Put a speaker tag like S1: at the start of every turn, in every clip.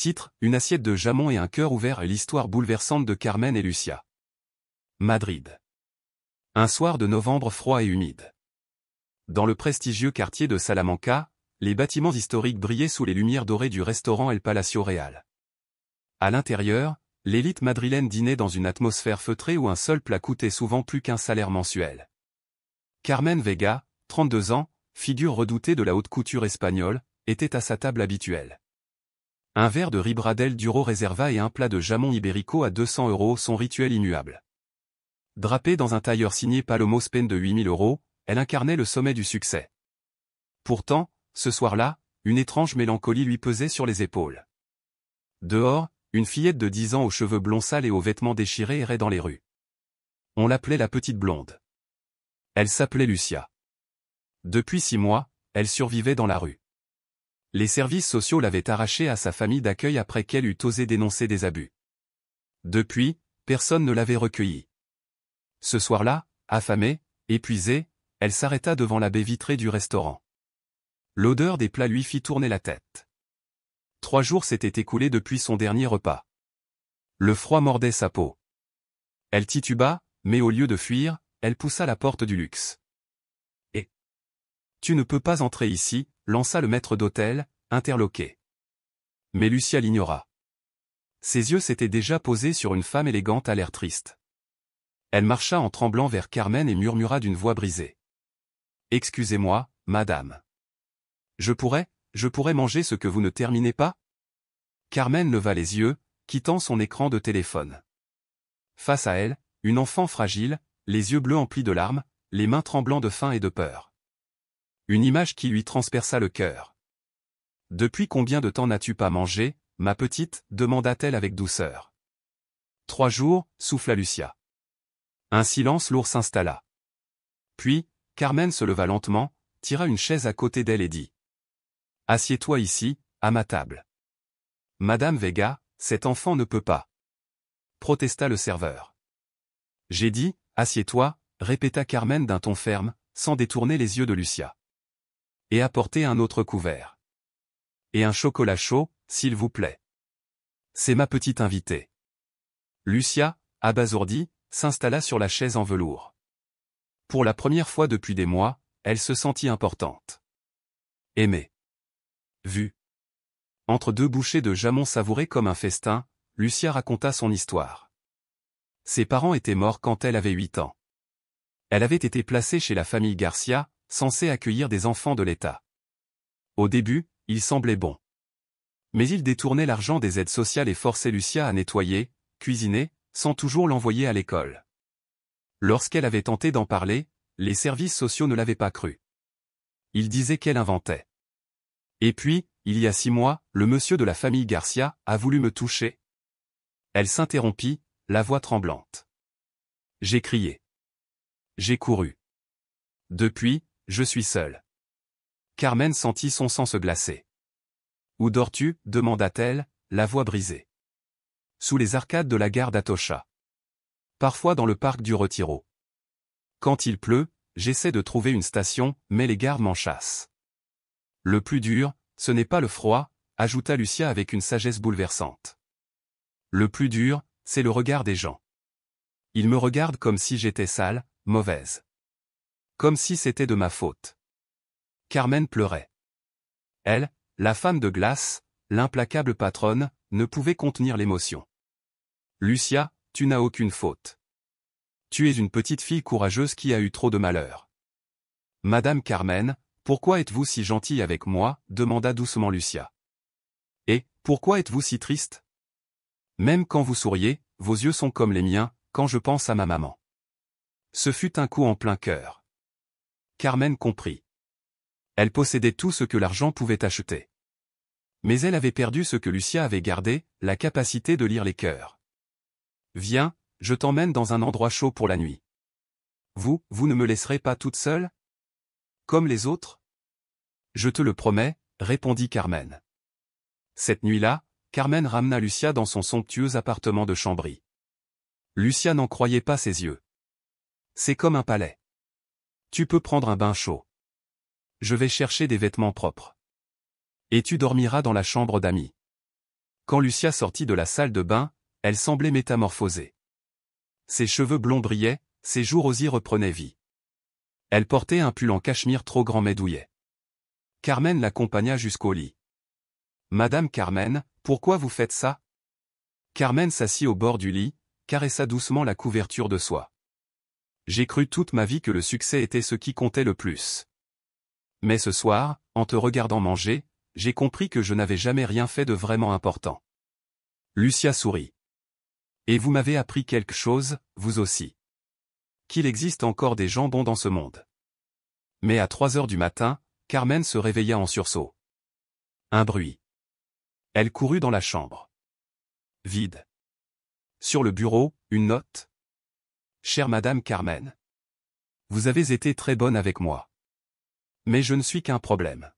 S1: Titre, une assiette de jamon et un cœur ouvert est l'histoire bouleversante de Carmen et Lucia. Madrid. Un soir de novembre froid et humide. Dans le prestigieux quartier de Salamanca, les bâtiments historiques brillaient sous les lumières dorées du restaurant El Palacio Real. À l'intérieur, l'élite madrilène dînait dans une atmosphère feutrée où un seul plat coûtait souvent plus qu'un salaire mensuel. Carmen Vega, 32 ans, figure redoutée de la haute couture espagnole, était à sa table habituelle. Un verre de Ribradel Duro Reserva et un plat de jamon ibérico à 200 €, son rituel immuable. Drapée dans un tailleur signé Palomo Spain de 8 000 €, elle incarnait le sommet du succès. Pourtant, ce soir-là, une étrange mélancolie lui pesait sur les épaules. Dehors, une fillette de 10 ans aux cheveux blonds sales et aux vêtements déchirés errait dans les rues. On l'appelait la petite blonde. Elle s'appelait Lucia. Depuis 6 mois, elle survivait dans la rue. Les services sociaux l'avaient arrachée à sa famille d'accueil après qu'elle eût osé dénoncer des abus. Depuis, personne ne l'avait recueillie. Ce soir-là, affamée, épuisée, elle s'arrêta devant la baie vitrée du restaurant. L'odeur des plats lui fit tourner la tête. 3 jours s'étaient écoulés depuis son dernier repas. Le froid mordait sa peau. Elle tituba, mais au lieu de fuir, elle poussa la porte du luxe. « Et tu ne peux pas entrer ici », lança le maître d'hôtel, interloqué. Mais Lucia l'ignora. Ses yeux s'étaient déjà posés sur une femme élégante à l'air triste. Elle marcha en tremblant vers Carmen et murmura d'une voix brisée. « Excusez-moi, madame. Je pourrais manger ce que vous ne terminez pas ?» Carmen leva les yeux, quittant son écran de téléphone. Face à elle, une enfant fragile, les yeux bleus emplis de larmes, les mains tremblant de faim et de peur. Une image qui lui transperça le cœur. « Depuis combien de temps n'as-tu pas mangé, ma petite ?» demanda-t-elle avec douceur. « 3 jours, souffla Lucia. Un silence lourd s'installa. Puis, Carmen se leva lentement, tira une chaise à côté d'elle et dit. « Assieds-toi ici, à ma table. »« Madame Vega, cet enfant ne peut pas. » protesta le serveur. « J'ai dit, assieds-toi, » répéta Carmen d'un ton ferme, sans détourner les yeux de Lucia. « Et apportez un autre couvert. Et un chocolat chaud, s'il vous plaît. C'est ma petite invitée. » Lucia, abasourdie, s'installa sur la chaise en velours. Pour la première fois depuis des mois, elle se sentit importante. Aimée. Vue. Entre 2 bouchées de jamon savourées comme un festin, Lucia raconta son histoire. Ses parents étaient morts quand elle avait 8 ans. Elle avait été placée chez la famille Garcia, censée accueillir des enfants de l'État. Au début, il semblait bon. Mais il détournait l'argent des aides sociales et forçait Lucia à nettoyer, cuisiner, sans toujours l'envoyer à l'école. Lorsqu'elle avait tenté d'en parler, les services sociaux ne l'avaient pas cru. Ils disaient qu'elle inventait. Et puis, il y a 6 mois, le monsieur de la famille Garcia a voulu me toucher. Elle s'interrompit, la voix tremblante. J'ai crié. J'ai couru. Depuis, je suis seule. Carmen sentit son sang se glacer. Où dors-tu ? demanda-t-elle, la voix brisée. Sous les arcades de la gare d'Atocha. Parfois dans le parc du Retiro. Quand il pleut, j'essaie de trouver une station, mais les gardes m'en chassent. Le plus dur, ce n'est pas le froid, ajouta Lucia avec une sagesse bouleversante. Le plus dur, c'est le regard des gens. Ils me regardent comme si j'étais sale, mauvaise. Comme si c'était de ma faute. Carmen pleurait. Elle, la femme de glace, l'implacable patronne, ne pouvait contenir l'émotion. Lucia, tu n'as aucune faute. Tu es une petite fille courageuse qui a eu trop de malheur. Madame Carmen, pourquoi êtes-vous si gentille avec moi ? demanda doucement Lucia. Et, pourquoi êtes-vous si triste ? Même quand vous souriez, vos yeux sont comme les miens, quand je pense à ma maman. Ce fut un coup en plein cœur. Carmen comprit. Elle possédait tout ce que l'argent pouvait acheter. Mais elle avait perdu ce que Lucia avait gardé, la capacité de lire les cœurs. Viens, je t'emmène dans un endroit chaud pour la nuit. Vous ne me laisserez pas toute seule ? Comme les autres ? Je te le promets, répondit Carmen. Cette nuit-là, Carmen ramena Lucia dans son somptueux appartement de Chambry. Lucia n'en croyait pas ses yeux. C'est comme un palais. Tu peux prendre un bain chaud. Je vais chercher des vêtements propres. Et tu dormiras dans la chambre d'amis. Quand Lucia sortit de la salle de bain, elle semblait métamorphosée. Ses cheveux blonds brillaient, ses joues rosies reprenaient vie. Elle portait un pull en cachemire trop grand mais douillet. Carmen l'accompagna jusqu'au lit. « Madame Carmen, pourquoi vous faites ça ?» Carmen s'assit au bord du lit, caressa doucement la couverture de soie. « J'ai cru toute ma vie que le succès était ce qui comptait le plus. Mais ce soir, en te regardant manger, j'ai compris que je n'avais jamais rien fait de vraiment important. » Lucia sourit. « Et vous m'avez appris quelque chose, vous aussi. Qu'il existe encore des gens bons dans ce monde. » Mais à 3 heures du matin, Carmen se réveilla en sursaut. Un bruit. Elle courut dans la chambre. Vide. Sur le bureau, une note. « Chère Madame Carmen. Vous avez été très bonne avec moi. Mais je ne suis qu'un problème.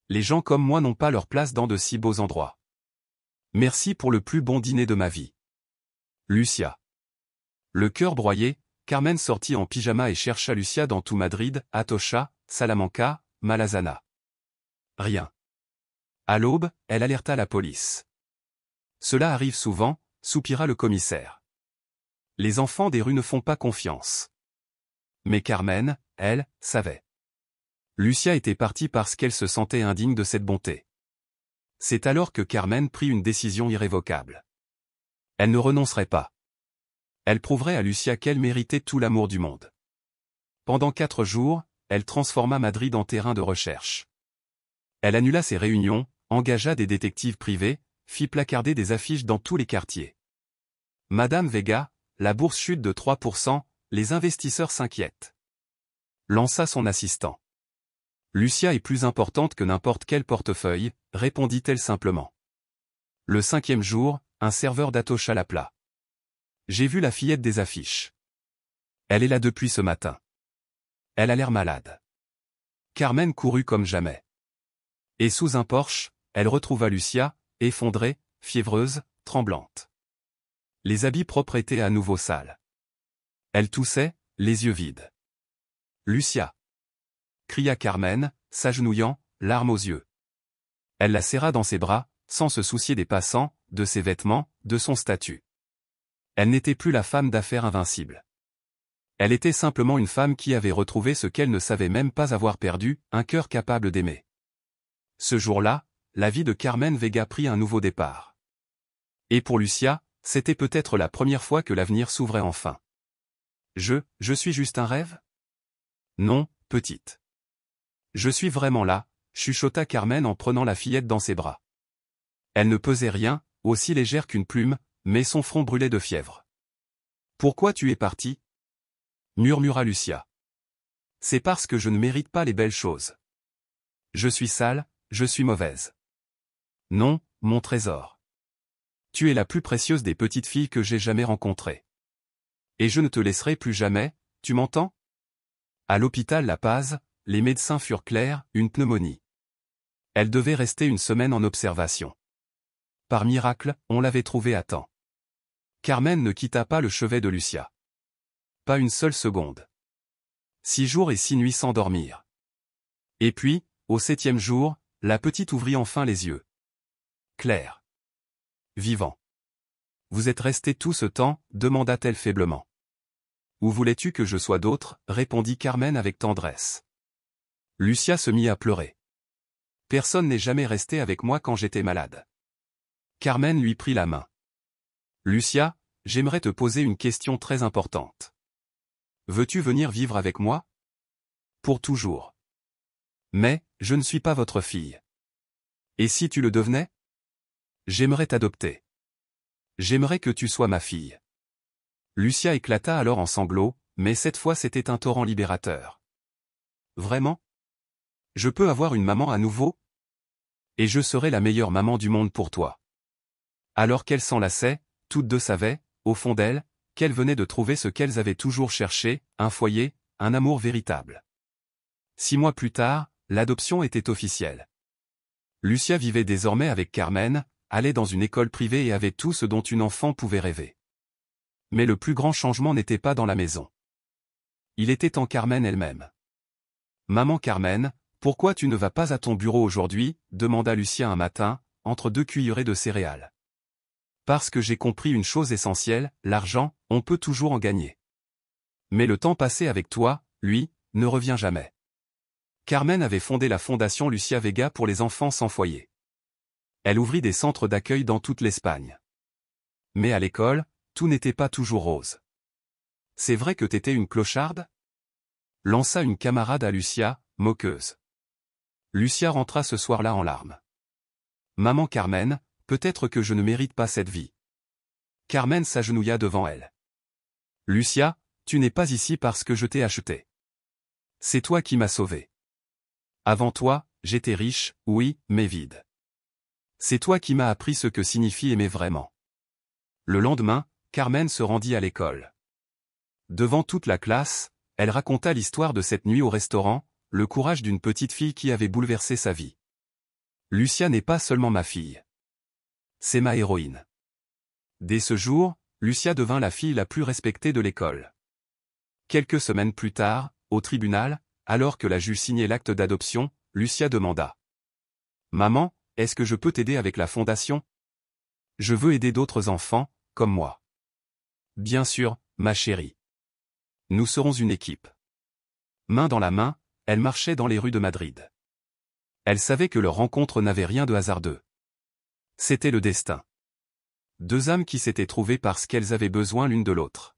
S1: Les gens comme moi n'ont pas leur place dans de si beaux endroits. Merci pour le plus bon dîner de ma vie. Lucia. » Le cœur broyé, Carmen sortit en pyjama et chercha Lucia dans tout Madrid, Atocha, Salamanca, Malazana. Rien. À l'aube, elle alerta la police. « Cela arrive souvent », soupira le commissaire. « Les enfants des rues ne font pas confiance. » Mais Carmen, elle, savait. Lucia était partie parce qu'elle se sentait indigne de cette bonté. C'est alors que Carmen prit une décision irrévocable. Elle ne renoncerait pas. Elle prouverait à Lucia qu'elle méritait tout l'amour du monde. Pendant 4 jours, elle transforma Madrid en terrain de recherche. Elle annula ses réunions, engagea des détectives privés, fit placarder des affiches dans tous les quartiers. Madame Vega, la bourse chute de 3%, les investisseurs s'inquiètent. Lança son assistant. Lucia est plus importante que n'importe quel portefeuille, répondit-elle simplement. Le 5e jour, un serveur d'Atocha l'appela. J'ai vu la fillette des affiches. Elle est là depuis ce matin. Elle a l'air malade. Carmen courut comme jamais. Et sous un porche, elle retrouva Lucia, effondrée, fiévreuse, tremblante. Les habits propres étaient à nouveau sales. Elle toussait, les yeux vides. « Lucia !» cria Carmen, s'agenouillant, larmes aux yeux. Elle la serra dans ses bras, sans se soucier des passants, de ses vêtements, de son statut. Elle n'était plus la femme d'affaires invincible. Elle était simplement une femme qui avait retrouvé ce qu'elle ne savait même pas avoir perdu, un cœur capable d'aimer. Ce jour-là, la vie de Carmen Vega prit un nouveau départ. Et pour Lucia, c'était peut-être la première fois que l'avenir s'ouvrait enfin. Je suis juste un rêve ? Non, petite. Je suis vraiment là, chuchota Carmen en prenant la fillette dans ses bras. Elle ne pesait rien, aussi légère qu'une plume, mais son front brûlait de fièvre. « Pourquoi tu es partie ?» murmura Lucia. « C'est parce que je ne mérite pas les belles choses. Je suis sale, je suis mauvaise. Non, mon trésor. Tu es la plus précieuse des petites filles que j'ai jamais rencontrées. Et je ne te laisserai plus jamais, tu m'entends ? » À l'hôpital La Paz, les médecins furent clairs, une pneumonie. Elle devait rester une semaine en observation. Par miracle, on l'avait trouvée à temps. Carmen ne quitta pas le chevet de Lucia. Pas une seule seconde. 6 jours et 6 nuits sans dormir. Et puis, au 7e jour, la petite ouvrit enfin les yeux. Claire. Vivant. Vous êtes resté tout ce temps, demanda-t-elle faiblement. Où voulais-tu que je sois d'autre, répondit Carmen avec tendresse. Lucia se mit à pleurer. Personne n'est jamais resté avec moi quand j'étais malade. Carmen lui prit la main. Lucia, j'aimerais te poser une question très importante. Veux-tu venir vivre avec moi ? Pour toujours. Mais, je ne suis pas votre fille. Et si tu le devenais ? J'aimerais t'adopter. J'aimerais que tu sois ma fille. Lucia éclata alors en sanglots, mais cette fois c'était un torrent libérateur. Vraiment ? Je peux avoir une maman à nouveau ? Et je serai la meilleure maman du monde pour toi. Alors qu'elles s'enlaçaient, toutes deux savaient, au fond d'elles, qu'elles venaient de trouver ce qu'elles avaient toujours cherché, un foyer, un amour véritable. 6 mois plus tard, l'adoption était officielle. Lucia vivait désormais avec Carmen, allait dans une école privée et avait tout ce dont une enfant pouvait rêver. Mais le plus grand changement n'était pas dans la maison. Il était en Carmen elle-même. « Maman Carmen, pourquoi tu ne vas pas à ton bureau aujourd'hui ?» demanda Lucia un matin, entre 2 cuillerées de céréales. Parce que j'ai compris une chose essentielle, l'argent, on peut toujours en gagner. Mais le temps passé avec toi, lui, ne revient jamais. Carmen avait fondé la fondation Lucia Vega pour les enfants sans foyer. Elle ouvrit des centres d'accueil dans toute l'Espagne. Mais à l'école, tout n'était pas toujours rose. C'est vrai que t'étais une clocharde? Lança une camarade à Lucia, moqueuse. Lucia rentra ce soir-là en larmes. Maman Carmen, peut-être que je ne mérite pas cette vie. Carmen s'agenouilla devant elle. Lucia, tu n'es pas ici parce que je t'ai acheté. C'est toi qui m'as sauvé. Avant toi, j'étais riche, oui, mais vide. C'est toi qui m'as appris ce que signifie aimer vraiment. Le lendemain, Carmen se rendit à l'école. Devant toute la classe, elle raconta l'histoire de cette nuit au restaurant, le courage d'une petite fille qui avait bouleversé sa vie. Lucia n'est pas seulement ma fille. C'est ma héroïne. Dès ce jour, Lucia devint la fille la plus respectée de l'école. Quelques semaines plus tard, au tribunal, alors que la juge signait l'acte d'adoption, Lucia demanda. « Maman, est-ce que je peux t'aider avec la fondation? Je veux aider d'autres enfants, comme moi. » « Bien sûr, ma chérie. Nous serons une équipe. » Main dans la main, elle marchait dans les rues de Madrid. Elle savait que leur rencontre n'avait rien de hasardeux. C'était le destin. Deux âmes qui s'étaient trouvées parce qu'elles avaient besoin l'une de l'autre.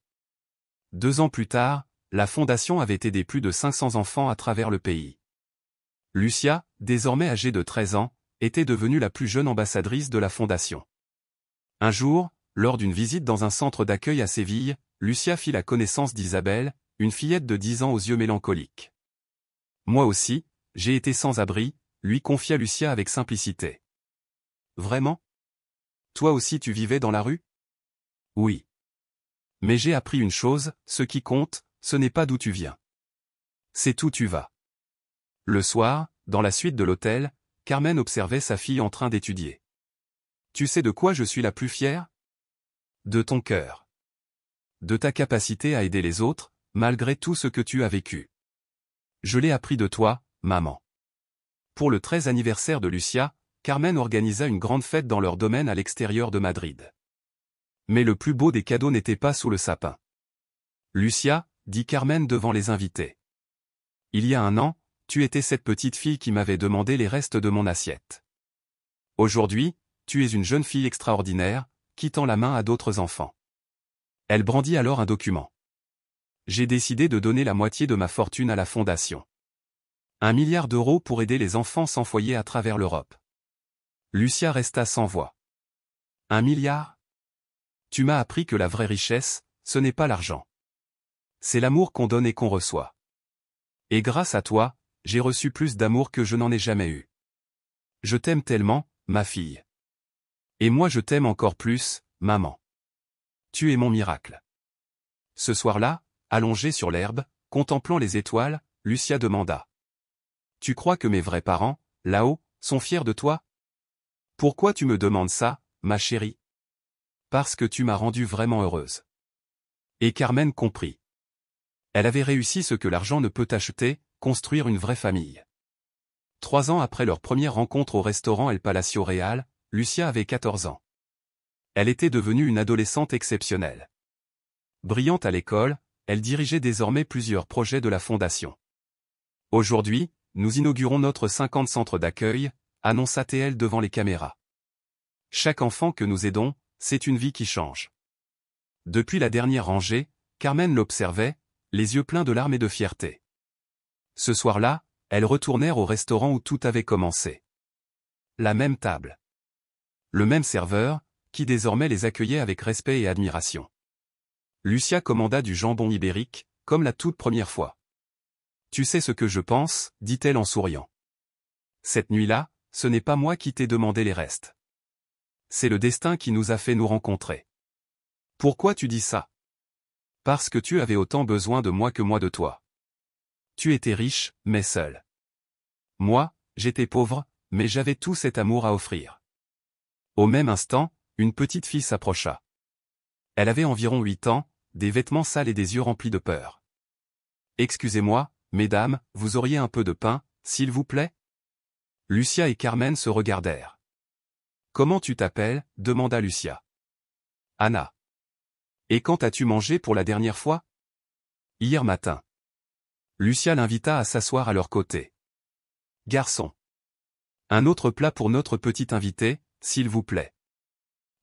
S1: 2 ans plus tard, la fondation avait aidé plus de 500 enfants à travers le pays. Lucia, désormais âgée de 13 ans, était devenue la plus jeune ambassadrice de la fondation. Un jour, lors d'une visite dans un centre d'accueil à Séville, Lucia fit la connaissance d'Isabelle, une fillette de 10 ans aux yeux mélancoliques. « Moi aussi, j'ai été sans abri », lui confia Lucia avec simplicité. « Vraiment? Toi aussi tu vivais dans la rue? » « Oui. Mais j'ai appris une chose, ce qui compte, ce n'est pas d'où tu viens. C'est où tu vas. » Le soir, dans la suite de l'hôtel, Carmen observait sa fille en train d'étudier. « Tu sais de quoi je suis la plus fière? De ton cœur. De ta capacité à aider les autres, malgré tout ce que tu as vécu. Je l'ai appris de toi, maman. » Pour le 13e anniversaire de Lucia, Carmen organisa une grande fête dans leur domaine à l'extérieur de Madrid. Mais le plus beau des cadeaux n'était pas sous le sapin. « Lucia, » dit Carmen devant les invités. « Il y a 1 an, tu étais cette petite fille qui m'avait demandé les restes de mon assiette. Aujourd'hui, tu es une jeune fille extraordinaire, qui tend la main à d'autres enfants. » Elle brandit alors un document. « J'ai décidé de donner la moitié de ma fortune à la fondation. 1 milliard d'euros pour aider les enfants sans foyer à travers l'Europe. » Lucia resta sans voix. « 1 milliard? Tu m'as appris que la vraie richesse, ce n'est pas l'argent. C'est l'amour qu'on donne et qu'on reçoit. Et grâce à toi, j'ai reçu plus d'amour que je n'en ai jamais eu. Je t'aime tellement, ma fille. Et moi je t'aime encore plus, maman. Tu es mon miracle. » Ce soir-là, allongée sur l'herbe, contemplant les étoiles, Lucia demanda. « Tu crois que mes vrais parents, là-haut, sont fiers de toi? Pourquoi tu me demandes ça, ma chérie? Parce que tu m'as rendue vraiment heureuse. » Et Carmen comprit. Elle avait réussi ce que l'argent ne peut acheter, construire une vraie famille. 3 ans après leur première rencontre au restaurant El Palacio Real, Lucia avait 14 ans. Elle était devenue une adolescente exceptionnelle. Brillante à l'école, elle dirigeait désormais plusieurs projets de la fondation. « Aujourd'hui, nous inaugurons notre 50 centre d'accueil », annonça-t-elle devant les caméras. « Chaque enfant que nous aidons, c'est une vie qui change. » Depuis la dernière rangée, Carmen l'observait, les yeux pleins de larmes et de fierté. Ce soir-là, elles retournèrent au restaurant où tout avait commencé. La même table. Le même serveur, qui désormais les accueillait avec respect et admiration. Lucia commanda du jambon ibérique, comme la toute première fois. « Tu sais ce que je pense, » dit-elle en souriant. « Cette nuit-là, ce n'est pas moi qui t'ai demandé les restes. C'est le destin qui nous a fait nous rencontrer. » « Pourquoi tu dis ça? » « Parce que tu avais autant besoin de moi que moi de toi. Tu étais riche, mais seul. Moi, j'étais pauvre, mais j'avais tout cet amour à offrir. » Au même instant, une petite fille s'approcha. Elle avait environ 8 ans, des vêtements sales et des yeux remplis de peur. « Excusez-moi, mesdames, vous auriez un peu de pain, s'il vous plaît? » Lucia et Carmen se regardèrent. Comment tu t'appelles? Demanda Lucia. Anna. Et quand as-tu mangé pour la dernière fois? Hier matin. Lucia l'invita à s'asseoir à leur côté. Garçon. Un autre plat pour notre petite invitée, s'il vous plaît.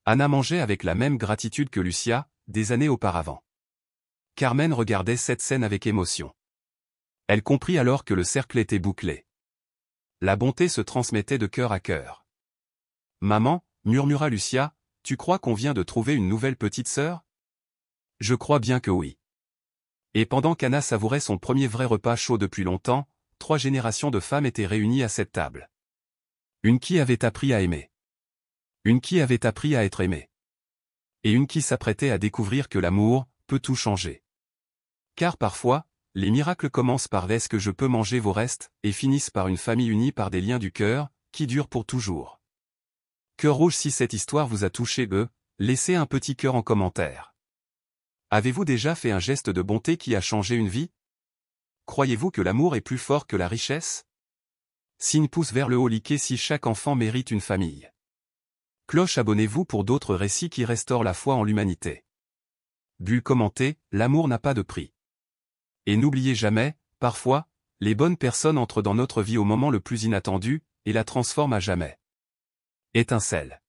S1: Anna mangeait avec la même gratitude que Lucia, des années auparavant. Carmen regardait cette scène avec émotion. Elle comprit alors que le cercle était bouclé. La bonté se transmettait de cœur à cœur. Maman, murmura Lucia, tu crois qu'on vient de trouver une nouvelle petite sœur? Je crois bien que oui. Et pendant qu'Anna savourait son premier vrai repas chaud depuis longtemps, 3 générations de femmes étaient réunies à cette table. Une qui avait appris à aimer. Une qui avait appris à être aimée. Et une qui s'apprêtait à découvrir que l'amour peut tout changer. Car parfois, les miracles commencent par est-ce que je peux manger vos restes, et finissent par une famille unie par des liens du cœur, qui durent pour toujours. Cœur rouge, si cette histoire vous a touché, laissez un petit cœur en commentaire. Avez-vous déjà fait un geste de bonté qui a changé une vie? Croyez-vous que l'amour est plus fort que la richesse? Signe pouce vers le haut, likez si chaque enfant mérite une famille. Cloche, abonnez-vous pour d'autres récits qui restaurent la foi en l'humanité. Bulle, commentez, l'amour n'a pas de prix. Et n'oubliez jamais, parfois, les bonnes personnes entrent dans notre vie au moment le plus inattendu, et la transforment à jamais. Étincelle.